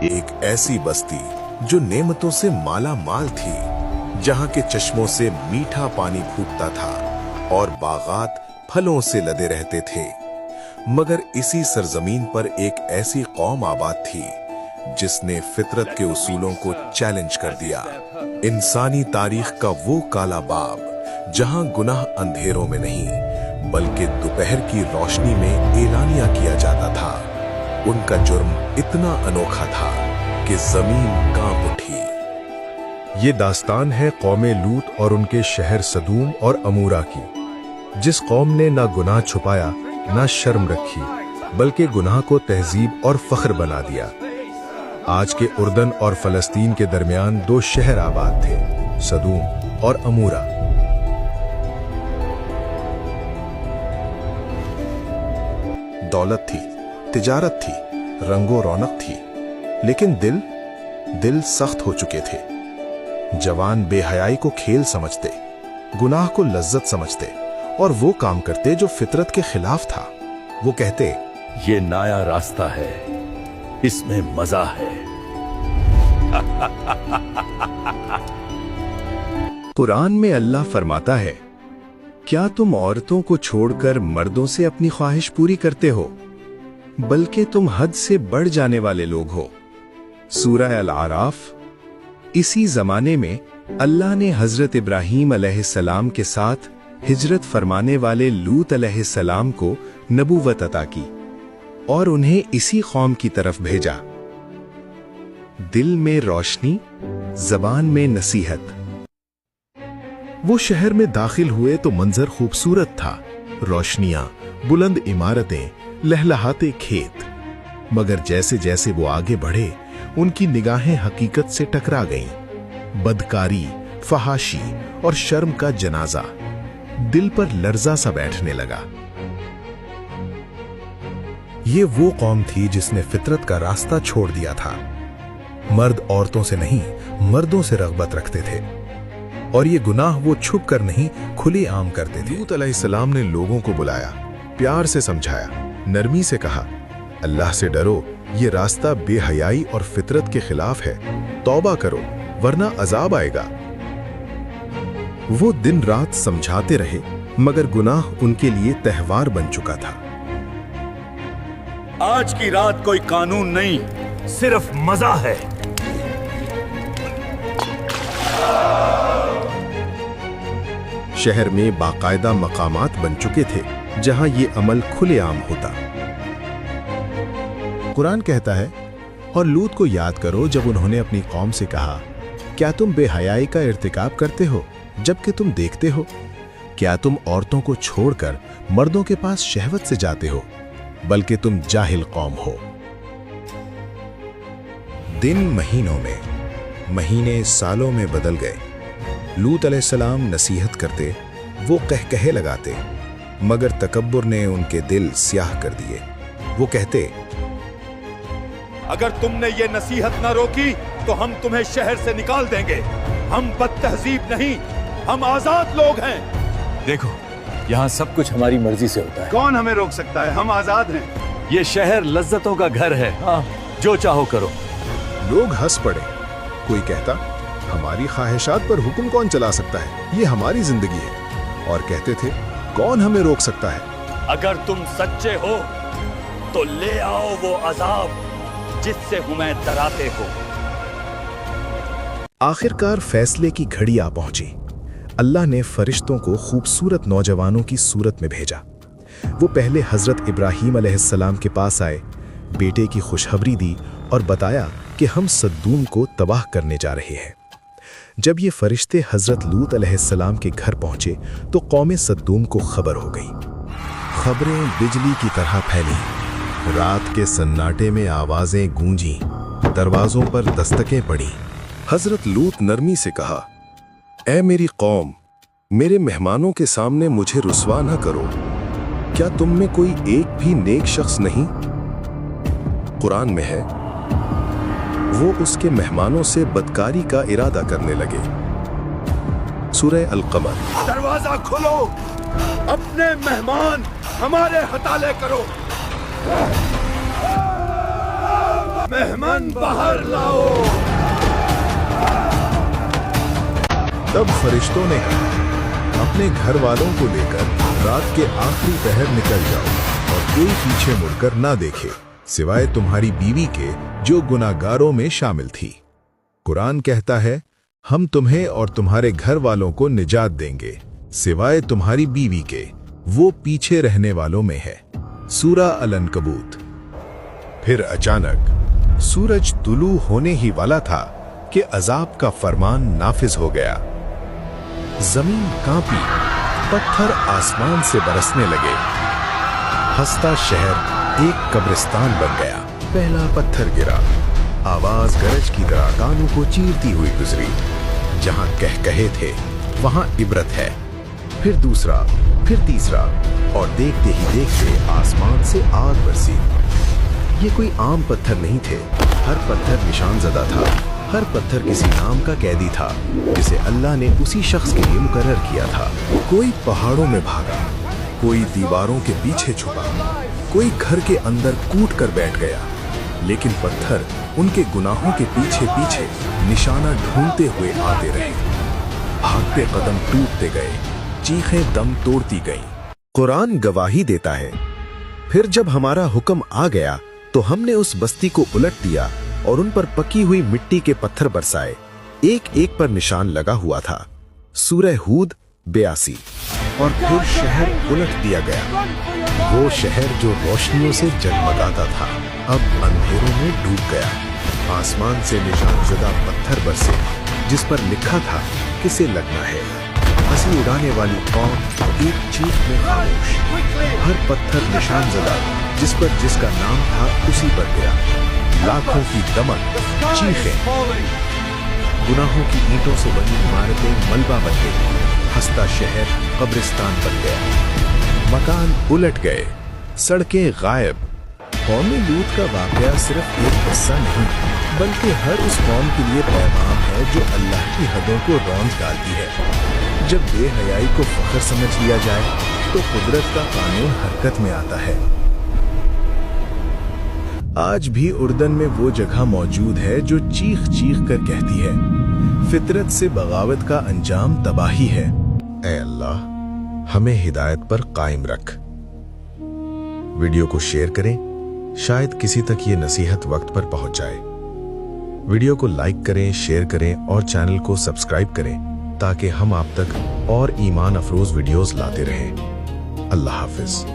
एक ऐसी बस्ती जो नेमतों से माला माल थी, जहां के चश्मों से मीठा पानी फूटता था और बागात फलों से लदे रहते थे। मगर इसी सरजमीन पर एक ऐसी कौम आबाद थी जिसने फितरत के उसूलों को चैलेंज कर दिया। इंसानी तारीख का वो काला बाब जहां गुनाह अंधेरों में नहीं बल्कि दोपहर की रोशनी में एलानिया किया जाता था। उनका जुर्म इतना अनोखा था कि जमीन कांप उठी। ये दास्तान है कौमे लूत और उनके शहर सदूम और अमूरा की, जिस कौम ने ना गुनाह छुपाया ना शर्म रखी, बल्कि गुनाह को तहजीब और फख्र बना दिया। आज के उर्दन और फलस्तीन के दरमियान दो शहर आबाद थे, सदूम और अमूरा। दौलत थी, तिजारत थी, रंगो रौनक थी, लेकिन दिल सख्त हो चुके थे। जवान बेहयाई को खेल समझते, गुनाह को लज्जत समझते और वो काम करते जो फितरत के खिलाफ था। वो कहते, ये नया रास्ता है, इसमें मजा है। कुरान में अल्लाह फरमाता है, क्या तुम औरतों को छोड़कर मर्दों से अपनी ख्वाहिश पूरी करते हो, बल्कि तुम हद से बढ़ जाने वाले लोग हो। सूरह अल-आराफ। इसी जमाने में अल्लाह ने हजरत इब्राहीम अलैहिस्सलाम के साथ हिजरत फरमाने वाले लूत अलैहिस्सलाम को नबूवत अता की और उन्हें इसी कौम की तरफ भेजा। दिल में रोशनी, जबान में नसीहत। वो शहर में दाखिल हुए तो मंजर खूबसूरत था, रोशनियां, बुलंद इमारतें, लहलहाते खेत। मगर जैसे जैसे वो आगे बढ़े उनकी निगाहें हकीकत से टकरा गईं। बदकारी, फहाशी और शर्म का जनाजा दिल पर लर्जा सा बैठने लगा। ये वो कौम थी जिसने फितरत का रास्ता छोड़ दिया था। मर्द औरतों से नहीं, मर्दों से रग़बत रखते थे, और ये गुनाह वो छुप कर नहीं खुले आम करते थे। लूत अलैहिस्सलाम ने लोगों को बुलाया, प्यार से समझाया, नरमी से कहा, अल्लाह से डरो, ये रास्ता बेहयाई और फितरत के खिलाफ है, तौबा करो वरना अजाब आएगा। वो दिन रात समझाते रहे, मगर गुनाह उनके लिए तहवार बन चुका था। आज की रात कोई कानून नहीं, सिर्फ मजा है। शहर में बाकायदा मकामात बन चुके थे जहां ये अमल खुलेआम होता। कुरान कहता है, और लूत को याद करो जब उन्होंने अपनी कौम से कहा, क्या तुम बेहयाई का इर्तिकाब करते हो जबकि तुम देखते हो? क्या तुम औरतों को छोड़कर मर्दों के पास शहवत से जाते हो, बल्कि तुम जाहिल कौम हो। दिन महीनों में, महीने सालों में बदल गए। लूत अलैहिस्सलाम नसीहत करते, वो कहकहे लगाते, मगर तकब्बुर ने उनके दिल स्याह कर दिए। वो कहते, अगर तुमने ये नसीहत न रोकी तो हम तुम्हें शहर से निकाल देंगे। हम बदतहजीब नहीं, हम आजाद लोग हैं। देखो, यहाँ सब कुछ हमारी मर्जी से होता है। कौन हमें रोक सकता है? हम आजाद हैं। ये शहर लज्जतों का घर है, जो चाहो करो। लोग हंस पड़े। कोई कहता, हमारी ख्वाहिशात पर हुक्म कौन चला सकता है, ये हमारी जिंदगी है। और कहते थे, कौन हमें रोक सकता है? अगर तुम सच्चे हो तो ले आओ वो अजाब जिससे हमें डराते हो। आखिरकार फैसले की घड़ी आ पहुंची। अल्लाह ने फरिश्तों को खूबसूरत नौजवानों की सूरत में भेजा। वो पहले हजरत इब्राहीम अलैहिस्सलाम के पास आए, बेटे की खुशखबरी दी और बताया कि हम सद्दूम को तबाह करने जा रहे हैं। जब ये फरिश्ते हजरत लूत अलैहिस्सलाम के घर पहुंचे तो कौमे सद्दूम को खबर हो गई। खबरें बिजली की तरह फैली। रात के सन्नाटे में आवाजें गूंजी, दरवाजों पर दस्तकें पड़ी। हजरत लूत नरमी से कहा, ऐ मेरी कौम, मेरे मेहमानों के सामने मुझे रुस्वा न करो। क्या तुम में कोई एक भी नेक शख्स नहीं? कुरान में है, वो उसके मेहमानों से बदकारी का इरादा करने लगे। सूरह अल-कमर। दरवाजा खोलो, अपने मेहमान हमारे हवाले करो। मेहमान बाहर लाओ। तब फरिश्तों ने कहा, अपने घर वालों को लेकर रात के आखिरी पहर निकल जाओ और कोई पीछे मुड़कर ना देखे सिवाय तुम्हारी बीवी के जो गुनाहगारों में शामिल थी। कुरान कहता है, हम तुम्हें और तुम्हारे घर वालों को निजात देंगे सिवाय तुम्हारी बीवी के, वो पीछे रहने वालों में है। सूरा अल-अनकबूत। फिर अचानक सूरज तुलू होने ही वाला था कि अजाब का फरमान नाफिज हो गया। जमीन कांपी, पत्थर आसमान से बरसने लगे। हंसता शहर एक कब्रिस्तान बन गया। पहला पत्थर गिरा, आवाज गरज की तरह कानों को चीरती हुई गुजरी। जहां कहे थे वहां इबरत है। फिर दूसरा, फिर तीसरा, और देखते ही देखते आसमान से आग बरसी। ये कोई आम पत्थर नहीं थे, हर पत्थर निशान ज़दा था। हर पत्थर किसी नाम का कैदी था जिसे अल्लाह ने उसी शख्स के लिए मुकर्रर किया था। कोई पहाड़ों में भागा, कोई दीवारों के पीछे छुपा, कोई घर के अंदर कूद कर बैठ गया। लेकिन पत्थर उनके गुनाहों के पीछे पीछे निशाना ढूंढते हुए आते रहे। भागते कदम टूटते गए, चीखें दम तोड़ती गईं। कुरान गवाही देता है, फिर जब हमारा हुक्म आ गया तो हमने उस बस्ती को उलट दिया और उन पर पकी हुई मिट्टी के पत्थर बरसाए। एक एक पर निशान लगा हुआ था। सूरह हूद 82। और फिर शहर उलट दिया गया। वो शहर जो रोशनियों से जगमगाता था अब अंधेरों में डूब गया। आसमान से निशान ज़दा पत्थर बरसे जिस पर लिखा था किसे लगना है। हंसी उड़ाने वाली कौम एक चीख में खामोश। हर पत्थर निशान ज़दा जिस पर जिसका नाम था उसी पर गिरा। लाखों की दमक, चीखें, गुनाहों की ईंटों से बनी इमारतें मलबा बन गई। हंसता शहर कब्रिस्तान बन गया। मकान उलट गए, सड़कें गायब। कौम लूत का वाकया सिर्फ एक किस्सा नहीं, बल्कि हर उस कौम के लिए पैगाम है जो अल्लाह की हदों को रौंद डालती है। जब बेहयाई को फख्र समझ लिया जाए तो कुदरत का कानून हरकत में आता है। आज भी उर्दन में वो जगह मौजूद है जो चीख चीख कर कहती है, फितरत से बगावत का अंजाम तबाही है। ऐ अल्लाह, हमें हिदायत पर कायम रख। वीडियो को शेयर करें, शायद किसी तक ये नसीहत वक्त पर पहुंच जाए। वीडियो को लाइक करें, शेयर करें और चैनल को सब्सक्राइब करें ताकि हम आप तक और ईमान अफरोज वीडियोस लाते रहें। अल्लाह हाफिज।